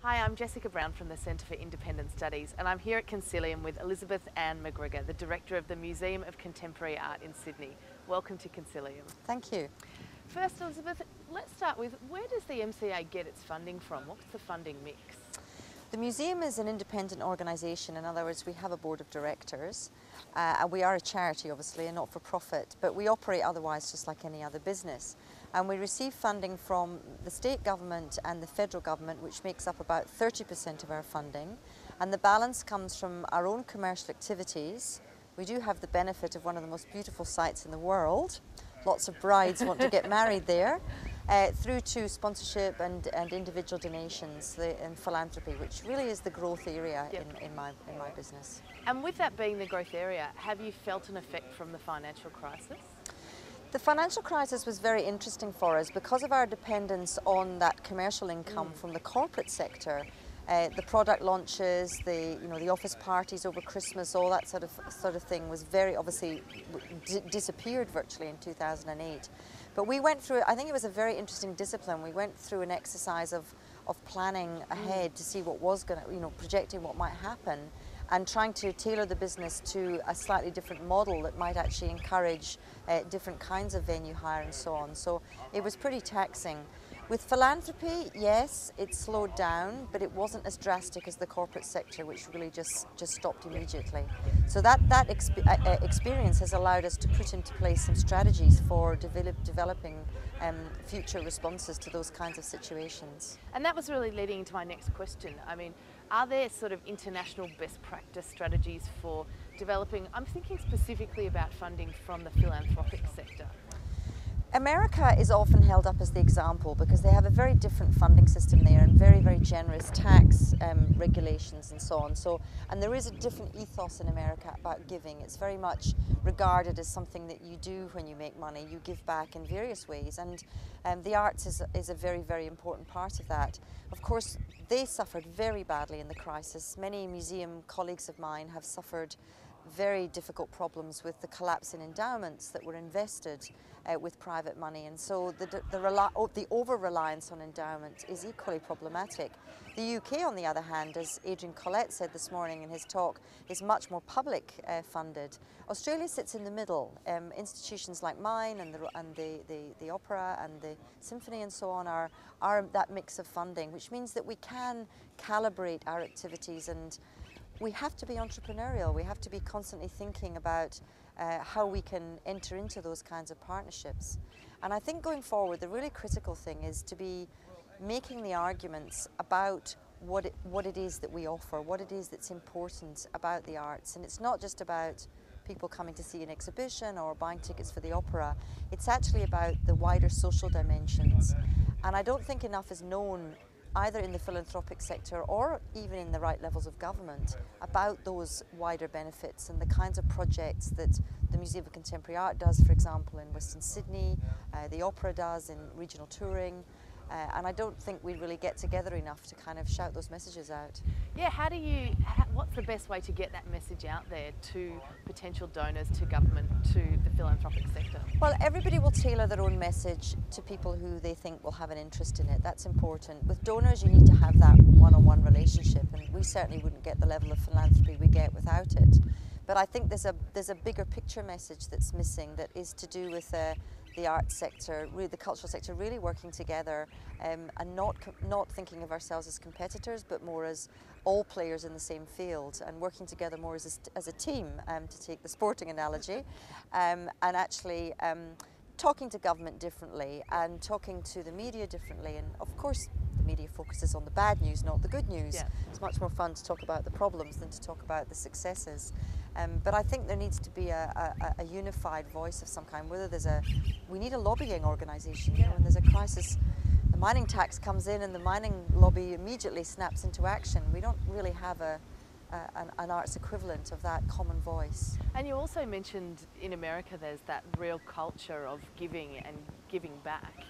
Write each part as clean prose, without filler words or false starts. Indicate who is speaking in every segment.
Speaker 1: Hi, I'm Jessica Brown from the Centre for Independent Studies, and I'm here at Concilium with Elizabeth Ann McGregor, the Director of the Museum of Contemporary Art in Sydney. Welcome to Concilium.
Speaker 2: Thank you.
Speaker 1: First, Elizabeth, let's start with, where does the MCA get its funding from? What's the funding mix?
Speaker 2: The museum is an independent organisation. In other words, we have a board of directors. And we are a charity, obviously, and not for profit, but we operate otherwise just like any other business. And we receive funding from the state government and the federal government, which makes up about 30% of our funding. And the balance comes from our own commercial activities. We do have the benefit of one of the most beautiful sites in the world. Lots of brides want to get married there. Through to sponsorship and individual donations and philanthropy, which really is the growth area in my business.
Speaker 1: And with that being the growth area, have you felt an effect from the financial crisis?
Speaker 2: The financial crisis was very interesting for us because of our dependence on that commercial income from the corporate sector. The product launches, the office parties over Christmas, all that sort of thing was very obviously disappeared virtually in 2008. But we went through, I think it was a very interesting discipline. We went through an exercise of planning ahead to see what was going to, projecting what might happen and trying to tailor the business to a slightly different model that might actually encourage different kinds of venue hire and so on. So it was pretty taxing. With philanthropy, yes, it slowed down, but it wasn't as drastic as the corporate sector, which really just stopped immediately. So that experience has allowed us to put into place some strategies for developing future responses to those kinds of situations.
Speaker 1: And that was really leading into my next question. I mean, are there sort of international best practice strategies for developing, I'm thinking specifically about funding from the philanthropic sector?
Speaker 2: America is often held up as the example because they have a very different funding system there and very, very generous tax regulations and so on. And there is a different ethos in America about giving. It's very much regarded as something that you do when you make money. You give back in various ways, and the arts is a very, very important part of that. Of course, they suffered very badly in the crisis. Many museum colleagues of mine have suffered very difficult problems with the collapse in endowments that were invested with private money, and so the over-reliance on endowment is equally problematic. The UK, on the other hand, as Adrian Collette said this morning in his talk, is much more public funded. Australia sits in the middle. Institutions like mine and the opera and the symphony and so on are that mix of funding, which means that we can calibrate our activities, and we have to be entrepreneurial. We have to be constantly thinking about how we can enter into those kinds of partnerships. And I think going forward, the really critical thing is to be making the arguments about what it is that we offer, what it is that's important about the arts. And it's not just about people coming to see an exhibition or buying tickets for the opera. It's actually about the wider social dimensions. And I don't think enough is known either in the philanthropic sector or even in the right levels of government about those wider benefits and the kinds of projects that the Museum of Contemporary Art does, for example, in Western Sydney, the opera does in regional touring, and I don't think we really get together enough to kind of shout those messages out.
Speaker 1: Yeah, what's the best way to get that message out there to potential donors, to government, to the philanthropic sector?
Speaker 2: Well, everybody will tailor their own message to people who they think will have an interest in it. That's important. With donors, you need to have that one-on-one relationship, and we certainly wouldn't get the level of philanthropy we get without it. But I think there's a bigger picture message that's missing that is to do with the arts sector, really the cultural sector, really working together and not thinking of ourselves as competitors, but more as all players in the same field and working together more as a team, to take the sporting analogy, and actually talking to government differently and talking to the media differently. And of course, the media focuses on the bad news, not the good news.
Speaker 1: Yeah.
Speaker 2: It's much more fun to talk about the problems than to talk about the successes. But I think there needs to be a unified voice of some kind. We need a lobbying organisation. When there's a crisis, the mining tax comes in and the mining lobby immediately snaps into action. We don't really have an arts equivalent of that common voice.
Speaker 1: And you also mentioned in America there's that real culture of giving and giving back.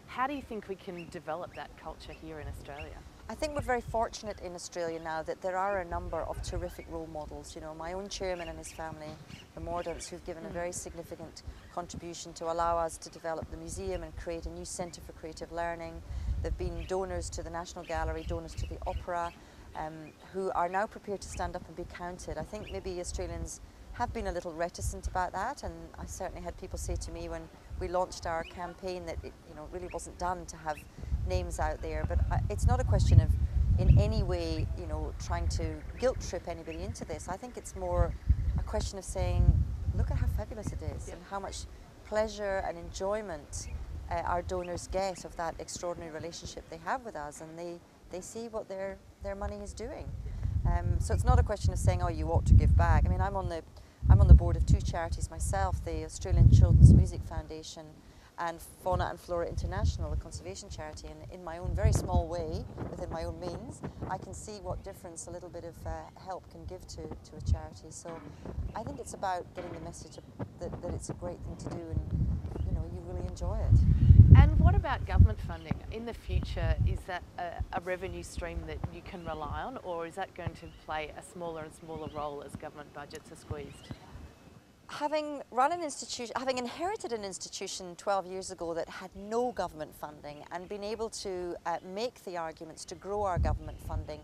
Speaker 1: How do you think we can develop that culture here in Australia?
Speaker 2: I think we're very fortunate in Australia now that there are a number of terrific role models. My own chairman and his family, the Mordaunt's, who've given a very significant contribution to allow us to develop the museum and create a new centre for creative learning. There have been donors to the National Gallery, donors to the Opera, who are now prepared to stand up and be counted. I think maybe Australians have been a little reticent about that, and I certainly had people say to me when we launched our campaign that it really wasn't done to have names out there. But it's not a question of in any way trying to guilt trip anybody into this. I think it's more a question of saying, look at how fabulous it is, and how much pleasure and enjoyment our donors get of that extraordinary relationship they have with us, and they see what their money is doing. So it's not a question of saying, oh, you ought to give back. I mean, I'm on the board of two charities myself, the Australian Children's Music Foundation and Fauna and Flora International, a conservation charity, and in my own very small way, within my own means, I can see what difference a little bit of help can give to a charity. So I think it's about getting the message that it's a great thing to do, and you really enjoy it.
Speaker 1: And what about government funding? In the future, is that a revenue stream that you can rely on, or is that going to play a smaller and smaller role as government budgets are squeezed?
Speaker 2: Having inherited an institution 12 years ago that had no government funding and been able to make the arguments to grow our government funding,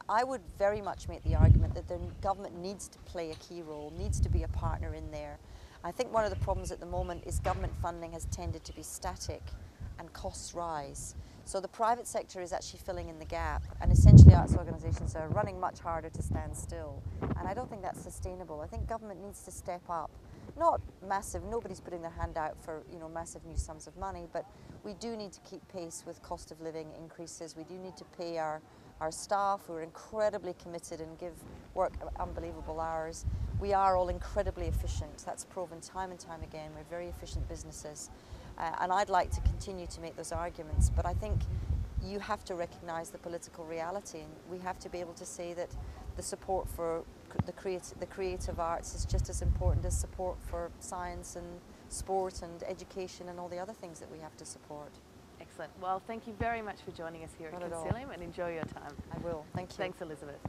Speaker 2: I would very much make the argument that the government needs to play a key role, needs to be a partner in there. I think one of the problems at the moment is government funding has tended to be static and costs rise. So the private sector is actually filling in the gap, and essentially arts organisations are running much harder to stand still. And I don't think that's sustainable. I think government needs to step up. Not massive, nobody's putting their hand out for massive new sums of money, but we do need to keep pace with cost of living increases. We do need to pay our staff, who are incredibly committed and give work unbelievable hours. We are all incredibly efficient. That's proven time and time again. We're very efficient businesses. And I'd like to continue to make those arguments, but I think you have to recognise the political reality, and we have to be able to say that the support for the creative arts is just as important as support for science and sport and education and all the other things that we have to support.
Speaker 1: Excellent. Well, thank you very much for joining us here at Concilium, and enjoy your time.
Speaker 2: I will. Thank you.
Speaker 1: Thanks, Elizabeth.